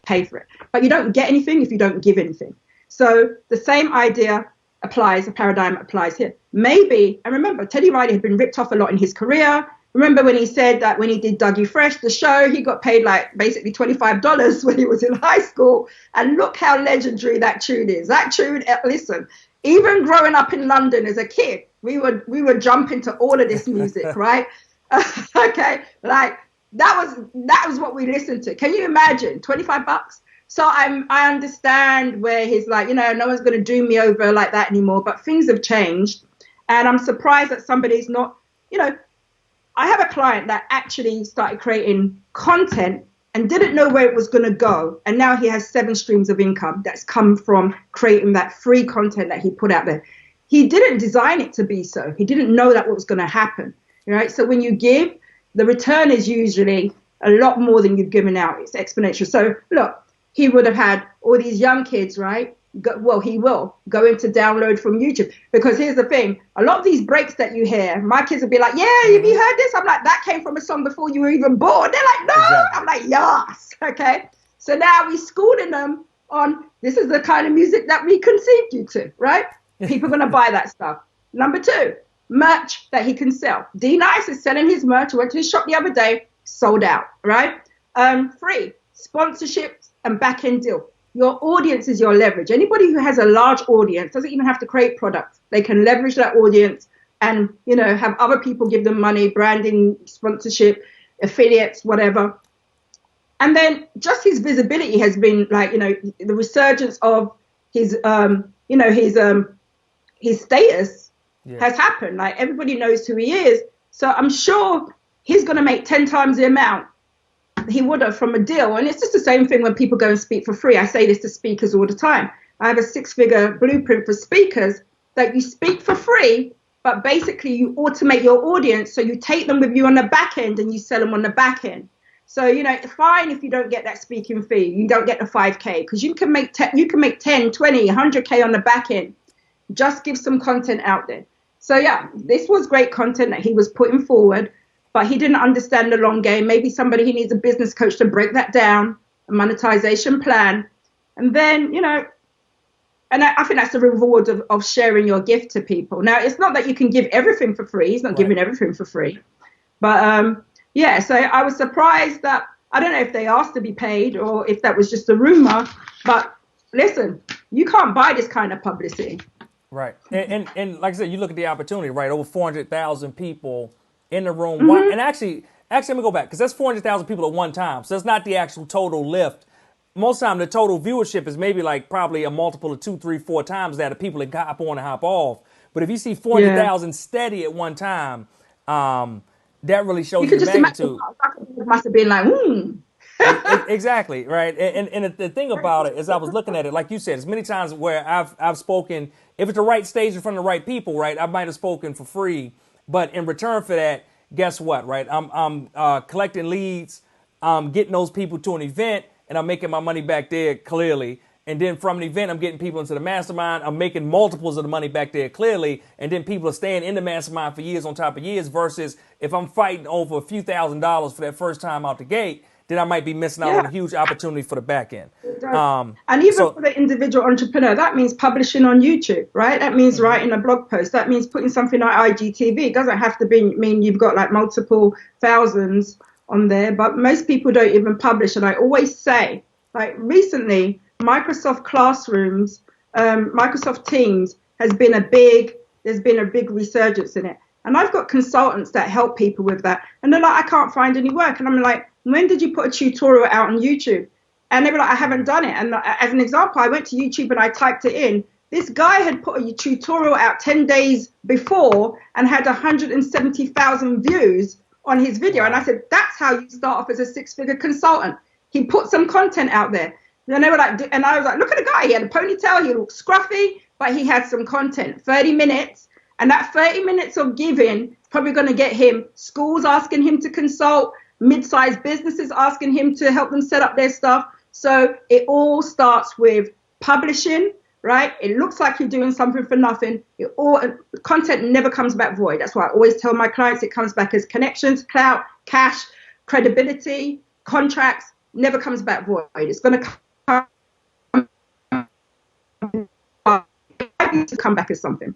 pay for it, but you don't get anything if you don't give anything. So the same idea applies, the paradigm applies here. Maybe, and remember, Teddy Riley had been ripped off a lot in his career. Remember when he said that when he did Dougie Fresh, the show, he got paid like basically $25 when he was in high school. And look how legendary that tune is. That tune, listen, even growing up in London as a kid, we would jump into all of this music, right? Okay, like that was what we listened to. Can you imagine $25? So I understand where he's like, no one's going to do me over like that anymore. But things have changed, and I'm surprised that somebody's not. I have a client that actually started creating content and didn't know where it was going to go, and now he has 7 streams of income that's come from creating that free content that he put out there. He didn't design it to be so. He didn't know that what was going to happen, right? So when you give, the return is usually a lot more than you've given out. It's exponential. So look, he would have had all these young kids, right? He will go into download from YouTube, because here's the thing. A lot of these breaks that you hear, my kids will be like, yeah, have you heard this? I'm like, that came from a song before you were even born. They're like, no. Exactly. I'm like, yes. Okay. So now we schooling them on, this is the kind of music that we conceived you to, right? People are going to buy that stuff. Number 2, merch that he can sell. D Nice is selling his merch. I went to his shop the other day, sold out, right? 3, sponsorships and back-end deal. Your audience is your leverage. Anybody who has a large audience doesn't even have to create products. They can leverage that audience and, have other people give them money, branding, sponsorship, affiliates, whatever. And then just his visibility has been like, the resurgence of his status has happened. Like everybody knows who he is. So I'm sure he's going to make 10 times the amount he would have from a deal. And it's just the same thing when people go and speak for free. I say this to speakers all the time. I have a 6-figure blueprint for speakers that you speak for free, but basically you automate your audience. So you take them with you on the back end and you sell them on the back end. So, fine if you don't get that speaking fee, you don't get the 5K, because you can make 10, 20, 100K on the back end. Just give some content out there. So yeah, this was great content that he was putting forward, but he didn't understand the long game. Maybe somebody, he needs a business coach to break that down, a monetization plan. And then, and I think that's the reward of sharing your gift to people. Now, it's not that you can give everything for free. He's not giving everything for free. But yeah, so I was surprised that, I don't know if they asked to be paid or if that was just a rumor. But listen, you can't buy this kind of publicity. Right. And like I said, you look at the opportunity, right? Over 400,000 people in the room. Mm-hmm. And actually, let me go back, because that's 400,000 people at one time. So that's not the actual total lift. Most time, the total viewership is maybe like probably a multiple of 2, 3, 4 times that of people that hop on and hop off. But if you see 400,000 steady at one time, that really shows you the magnitude. It must have been like, Exactly, right. And the thing about it is, I was looking at it, like you said, as many times where I've spoken, if it's the right stage in front of the right people, right, I might have spoken for free, but in return for that, guess what, right? I'm collecting leads, getting those people to an event, and I'm making my money back there clearly. And then from an event, I'm getting people into the mastermind. I'm making multiples of the money back there clearly. And then people are staying in the mastermind for years on top of years, versus if I'm fighting over a few $1,000s for that first time out the gate, then I might be missing out on a huge opportunity for the back end. And even for the individual entrepreneur, that means publishing on YouTube, right? That means writing a blog post. That means putting something like IGTV. It doesn't have to mean you've got like multiple thousands on there, but most people don't even publish. And I always say, like recently, Microsoft Classrooms, Microsoft Teams there's been a big resurgence in it. And I've got consultants that help people with that. And they're like, I can't find any work. And I'm like, when did you put a tutorial out on YouTube? And they were like, I haven't done it. And as an example, I went to YouTube and I typed it in. This guy had put a tutorial out 10 days before and had 170,000 views on his video. And I said, that's how you start off as a 6-figure consultant. He put some content out there. And they were like, and I was like, look at the guy. He had a ponytail. He looked scruffy, but he had some content, 30 minutes. And that 30 minutes of giving is probably going to get him schools asking him to consult, mid-sized businesses asking him to help them set up their stuff. So it all starts with publishing, right? It looks like you're doing something for nothing. Content never comes back void. That's why I always tell my clients it comes back as connections, clout, cash, credibility, contracts, never comes back void. It's going to come back as something.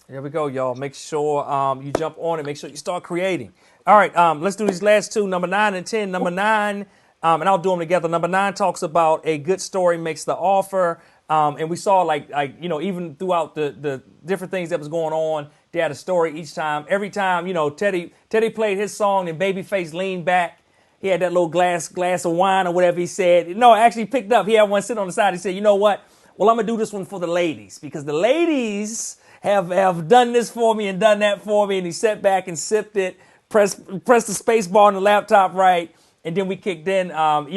Here we go, y'all. Make sure you jump on it. Make sure you start creating. All right, let's do these last two, number 9 and 10. Number 9, and I'll do them together. Number 9 talks about a good story makes the offer. And we saw like even throughout the different things that was going on, they had a story each time. Every time, Teddy played his song and Babyface leaned back. He had that little glass of wine or whatever he said. No, actually picked up. He had one sitting on the side. He said, you know what? Well, I'm going to do this one for the ladies, because the ladies have done this for me and done that for me. And he sat back and sipped it, pressed the space bar on the laptop right. And then we kicked in,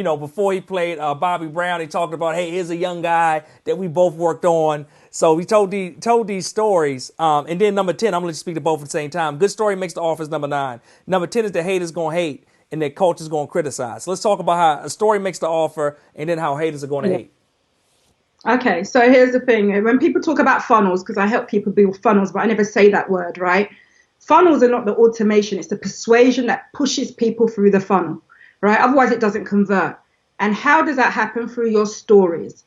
before he played Bobby Brown, he talked about, hey, here's a young guy that we both worked on. So he told these stories. And then number 10, I'm going to speak to both at the same time. Good story makes the offer is number 9. Number 10 is the haters going to hate and that culture's going to criticize. So let's talk about how a story makes the offer and then how haters are going to hate. Okay, so here's the thing. When people talk about funnels, because I help people build funnels, but I never say that word, right? Funnels are not the automation. It's the persuasion that pushes people through the funnel, right? Otherwise, it doesn't convert. And how does that happen? Through your stories.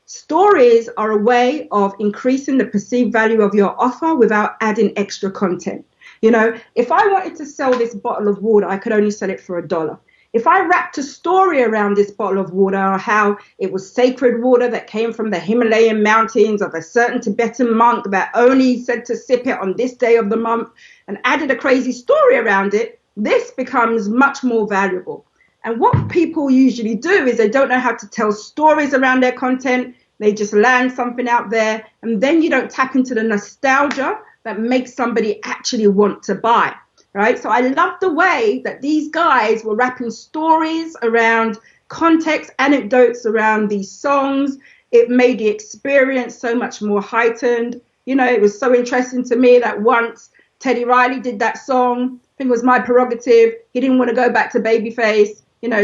Stories are a way of increasing the perceived value of your offer without adding extra content. If I wanted to sell this bottle of water, I could only sell it for $1. If I wrapped a story around this bottle of water, or how it was sacred water that came from the Himalayan mountains of a certain Tibetan monk that only said to sip it on this day of the month, and added a crazy story around it, this becomes much more valuable. And what people usually do is they don't know how to tell stories around their content. They just land something out there, and then you don't tap into the nostalgia that makes somebody actually want to buy. Right? So I love the way that these guys were wrapping stories around context, anecdotes around these songs. It made the experience so much more heightened. It was so interesting to me that once Teddy Riley did that song, I think it was My Prerogative. He didn't want to go back to Babyface,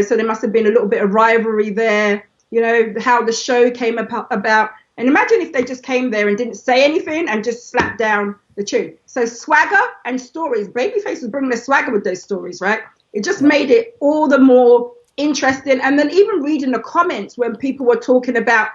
so there must have been a little bit of rivalry there. How the show came about. And imagine if they just came there and didn't say anything and just slapped down the tune. So swagger and stories. Babyface was bringing the swagger with those stories, right? It just made it all the more interesting. And then even reading the comments when people were talking about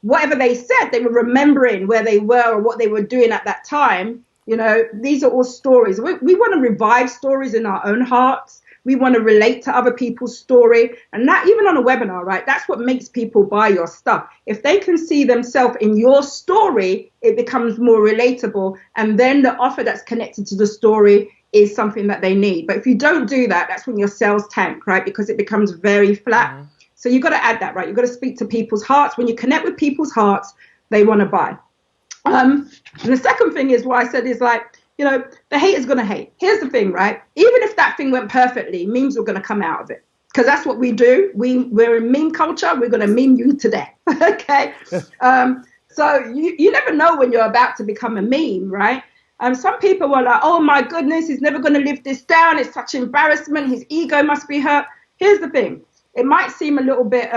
whatever they said, they were remembering where they were or what they were doing at that time. You know, these are all stories. We want to revive stories in our own hearts. We want to relate to other people's story. And that, even on a webinar, right, that's what makes people buy your stuff. If they can see themselves in your story, it becomes more relatable. And then the offer that's connected to the story is something that they need. But if you don't do that, that's when your sales tank, right, because it becomes very flat. Mm-hmm. So you've got to add that, right? You've got to speak to people's hearts. When you connect with people's hearts, they want to buy. And the second thing is what I said is like, you know, the hater's going to hate. Here's the thing, right? Even if that thing went perfectly, memes were going to come out of it. Because that's what we do. We're in meme culture. We're going to meme you to death. Okay? So you never know when you're about to become a meme, right? Some people were like, oh, my goodness, he's never going to live this down. It's such embarrassment. His ego must be hurt. Here's the thing. It might seem a little bit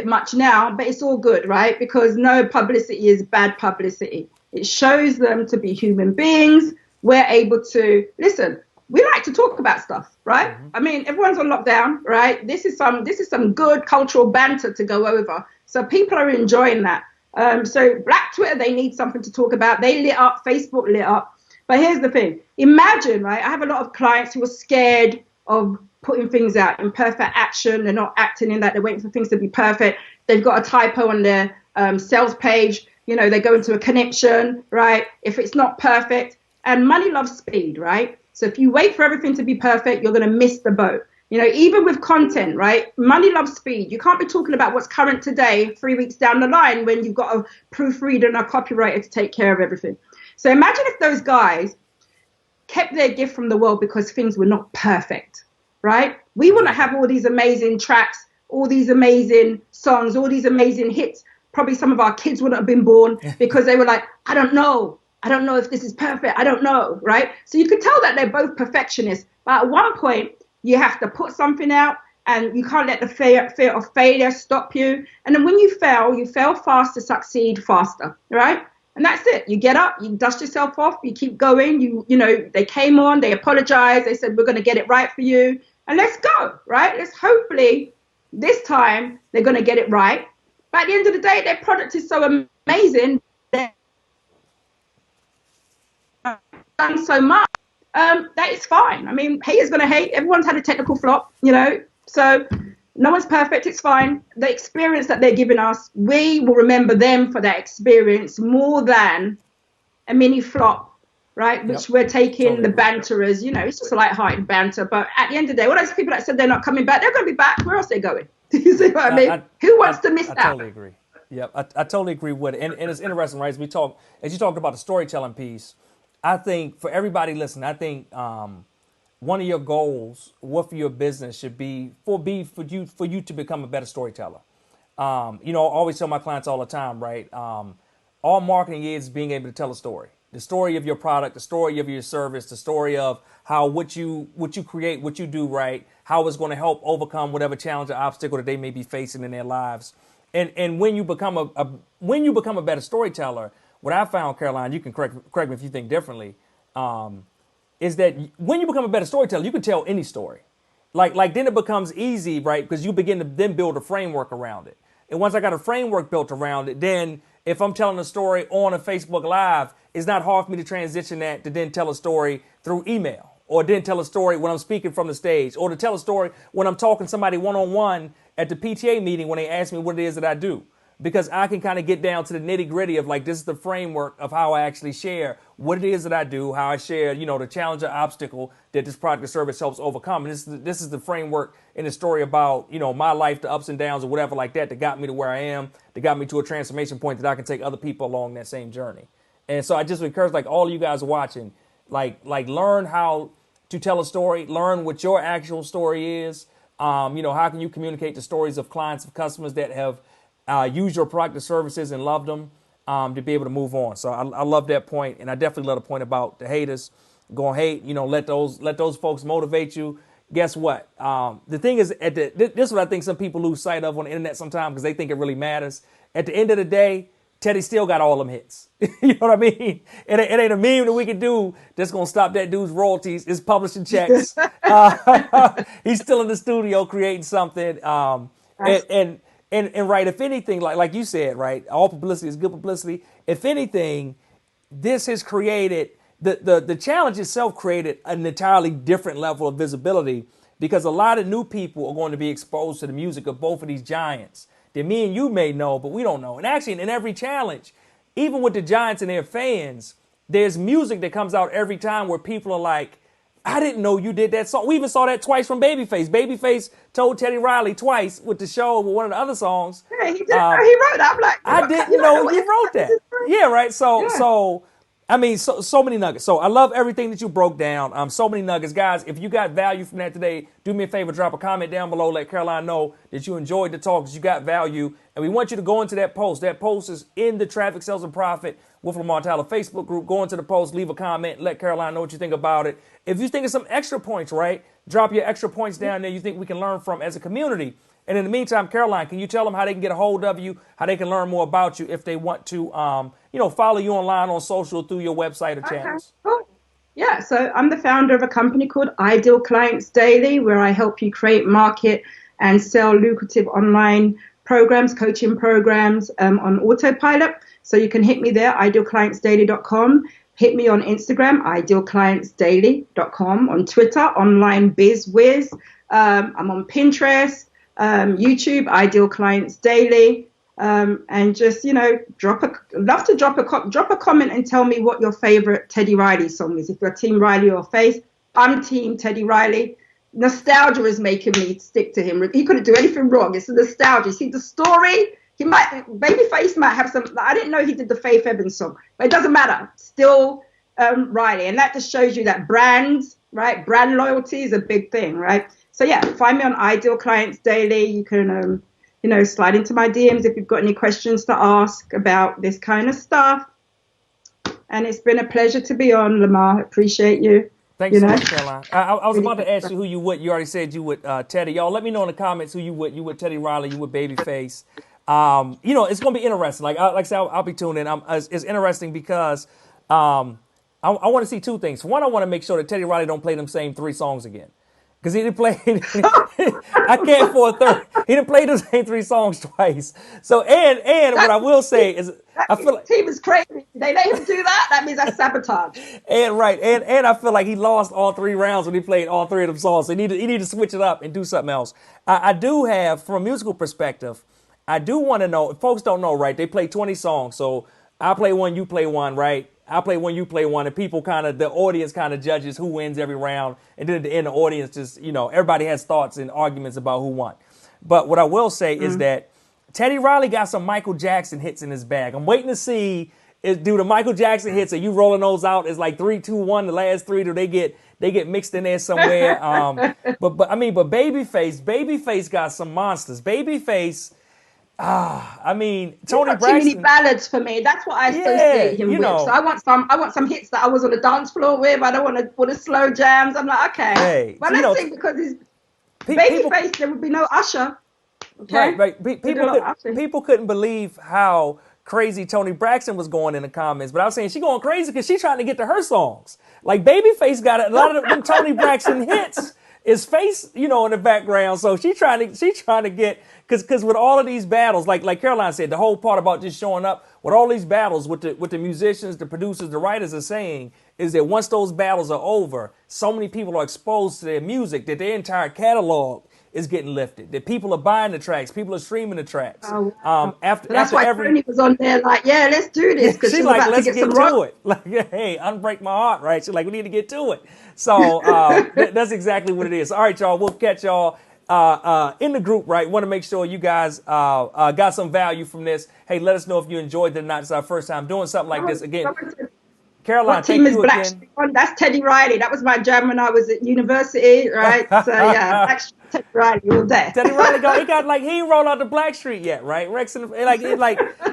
much now, but it's all good, right? Because no publicity is bad publicity. It shows them to be human beings. We're able to listen. We like to talk about stuff, right? Mm-hmm. I mean, everyone's on lockdown, right? This is some good cultural banter to go over. So people are enjoying that. So Black Twitter, they need something to talk about. They lit up. Facebook lit up. But here's the thing. Imagine, right? I have a lot of clients who are scared of putting things out in perfect action. They're not acting in that. They're waiting for things to be perfect. They've got a typo on their sales page. You know, they go into a connection, right? If it's not perfect. And money loves speed, right? So if you wait for everything to be perfect, you're going to miss the boat. You know, even with content, right? Money loves speed. You can't be talking about what's current today 3 weeks down the line when you've got a proofreader and a copywriter to take care of everything. So imagine if those guys kept their gift from the world because things were not perfect, right? We want to have all these amazing tracks, all these amazing songs, all these amazing hits. Probably some of our kids wouldn't have been born because they were like, I don't know if this is perfect. I don't know, right? So you could tell that they're both perfectionists. But at one point, you have to put something out and you can't let the fear of failure stop you. And then when you fail fast to succeed faster, right? And that's it. You get up, you dust yourself off, you keep going. You know, they came on, they apologized. They said, we're going to get it right for you. And let's go, right? Let's hopefully this time they're going to get it right. But at the end of the day, their product is so amazing. They've done so much. That is fine. I mean, haters going to hate. Everyone's had a technical flop, you know. So no one's perfect. It's fine. The experience that they're giving us, we will remember them for that experience more than a mini flop, right? Which we're taking totally the banter as, you know, it's just a light-hearted banter. But at the end of the day, all those people that said they're not coming back, they're going to be back. Where else are they going? You see what I mean? Who wants to miss that? I totally agree. Yeah, I totally agree with it. And it's interesting, right? As you talked about the storytelling piece, I think for everybody listening, I think one of your goals, what for your business should be for you to become a better storyteller. You know, I always tell my clients all the time, right? All marketing is being able to tell a story. The story of your product, the story of your service, the story of how what you create, what you do right, how it's going to help overcome whatever challenge or obstacle that they may be facing in their lives. And when you become a better storyteller, what I found, Caroline, you can correct me if you think differently, is that when you become a better storyteller, you can tell any story. Like then it becomes easy, right? Because you begin to then build a framework around it. And once I got a framework built around it, then if I'm telling a story on a Facebook Live, it's not hard for me to transition that to then tell a story through email, or then tell a story when I'm speaking from the stage, or to tell a story when I'm talking to somebody one-on-one at the PTA meeting when they ask me what it is that I do. Because I can kind of get down to the nitty gritty of like, this is the framework of how I actually share what it is that I do, how I share, you know, the challenge or obstacle that this product or service helps overcome. And this is the framework in the story about, you know, my life, the ups and downs or whatever like that got me to where I am, that got me to a transformation point that I can take other people along that same journey. And so I just encourage like all of you guys watching, like learn how to tell a story, learn what your actual story is. You know, how can you communicate the stories of clients, of customers that have use your product or services and love them to be able to move on. So I love that point, and I definitely love the point about the haters. Go and hate, you know, let those folks motivate you. Guess what? The thing is, this is what I think some people lose sight of on the internet sometimes because they think it really matters. at the end of the day, Teddy still got all them hits. You know what I mean? It ain't a meme that we can do that's going to stop that dude's royalties, his publishing checks. He's still in the studio creating something. And right, if anything, like you said, right, all publicity is good publicity. If anything, this has created, the challenge itself created an entirely different level of visibility, because a lot of new people are going to be exposed to the music of both of these giants that me and you may know, but we don't know. And actually, in every challenge, even with the giants and their fans, there's music that comes out every time where people are like, I didn't know you did that song. We even saw that twice from Babyface. Babyface told Teddy Riley twice with the show with one of the other songs. Yeah, he did. He wrote that. I'm like, I didn't know you wrote that. Yeah, right. So I mean, so many nuggets. So I love everything that you broke down. So many nuggets, guys. If you got value from that today, do me a favor, drop a comment down below. Let Caroline know that you enjoyed the talk, that you got value, and we want you to go into that post. That post is in the Traffic Sales and Profit with Lamar Tyler Facebook group. Go into the post, leave a comment, let Caroline know what you think about it. If you think of some extra points, right, drop your extra points down there you think we can learn from as a community. And in the meantime, Caroline, can you tell them how they can get a hold of you, how they can learn more about you if they want to, follow you online on social through your website or channels? Cool. Yeah, so I'm the founder of a company called Ideal Clients Daily, where I help you create, market, and sell lucrative online programs, coaching programs on autopilot. So you can hit me there, idealclientsdaily.com. Hit me on Instagram, idealclientsdaily.com. On Twitter, online bizwiz. I'm on Pinterest. YouTube, Ideal Clients Daily, and just drop a comment and tell me what your favorite Teddy Riley song is. If you're Team Riley or Faith, I'm Team Teddy Riley. Nostalgia is making me stick to him. He couldn't do anything wrong. It's the nostalgia. See the story. Babyface might have some. I didn't know he did the Faith Evans song, but it doesn't matter. Still Riley, and that just shows you that brands, right? Brand loyalty is a big thing, right? So yeah, find me on Ideal Clients Daily. You can, slide into my DMs if you've got any questions to ask about this kind of stuff. And it's been a pleasure to be on, Lamar. Appreciate you. Thanks so much, Caroline. I was about to ask you who you would. You already said you would Teddy. Y'all, let me know in the comments who you would. You would Teddy Riley. You would Babyface. It's going to be interesting. Like I said, I'll be tuning in. It's interesting because I want to see two things. One, I want to make sure that Teddy Riley don't play them same 3 songs again. Because he didn't play, I can't for a third. He didn't play the same 3 songs twice. So, and what I will say is, I feel like team is crazy. They let him do that. That means that's sabotage. And right, and I feel like he lost all 3 rounds when he played all 3 of them songs. So he need to switch it up and do something else. I do have, from a musical perspective, I do want to know. Folks don't know, right? They play 20 songs, so I play one, you play one, right? I play one, you play one, and the audience kind of judges who wins every round. And then at the end, the audience just, everybody has thoughts and arguments about who won. But what I will say is that Teddy Riley got some Michael Jackson hits in his bag. I'm waiting to see, do the Michael Jackson hits, are you rolling those out? It's like 3, 2, 1, the last 3, do they get mixed in there somewhere? But Babyface got some monsters. Babyface, Tony Braxton. Too many ballads for me. That's what I associate him with. So I want some hits that I was on the dance floor with. I don't want the slow jams. I'm like, okay. Hey, but let's see, because he's Babyface, there would be no Usher. Okay? Right. People couldn't believe how crazy Tony Braxton was going in the comments. But I was saying she going crazy because she's trying to get to her songs. Like Babyface got a lot of them Tony Braxton hits. His face, in the background. So she's trying to get, because with all of these battles, like Caroline said, the whole part about just showing up with all these battles, what the musicians, the producers, the writers are saying is that once those battles are over, so many people are exposed to their music that their entire catalog is getting lifted. That people are buying the tracks, people are streaming the tracks. Oh, wow. That's why Tony was on there like, yeah, let's do this, because she's like, let's get to it. Like, hey, unbreak my heart, right? She's like, we need to get to it. So that's exactly what it is. All right, y'all, we'll catch y'all in the group, right? Want to make sure you guys got some value from this. Hey, let us know if you enjoyed it or not. It's our first time doing something like this again. Caroline, what team is Blackstreet on? That's Teddy Riley. That was my jam when I was at university, right? So yeah, Blackstreet, Teddy Riley all day. Teddy Riley he ain't rolled out the Blackstreet yet, right? Rex and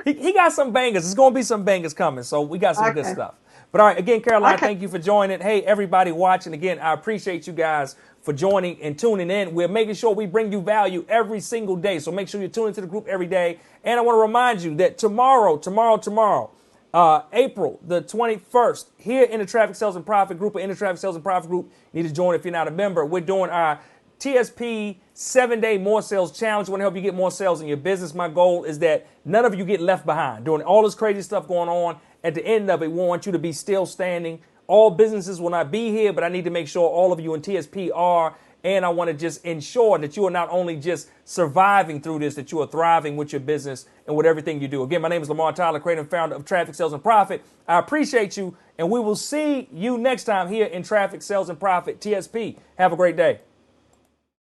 he got some bangers. There's gonna be some bangers coming, so we got some good stuff. But all right, again, Caroline, Okay. thank you for joining. Hey, everybody watching, again, I appreciate you guys for joining and tuning in. We're making sure we bring you value every single day. So make sure you tune into the group every day. And I want to remind you that tomorrow, April the 21st, here in the Traffic Sales and Profit Group, or in the Traffic Sales and Profit Group, you need to join if you're not a member. We're doing our TSP 7-Day More Sales Challenge. I want to help you get more sales in your business. My goal is that none of you get left behind. During all this crazy stuff going on, at the end of it, we want you to be still standing. All businesses will not be here, but I need to make sure all of you in TSP are. And I want to just ensure that you are not only just surviving through this, that you are thriving with your business and with everything you do. Again, my name is Lamar Tyler, creator and founder of Traffic Sales and Profit. I appreciate you, and we will see you next time here in Traffic Sales and Profit, TSP. Have a great day.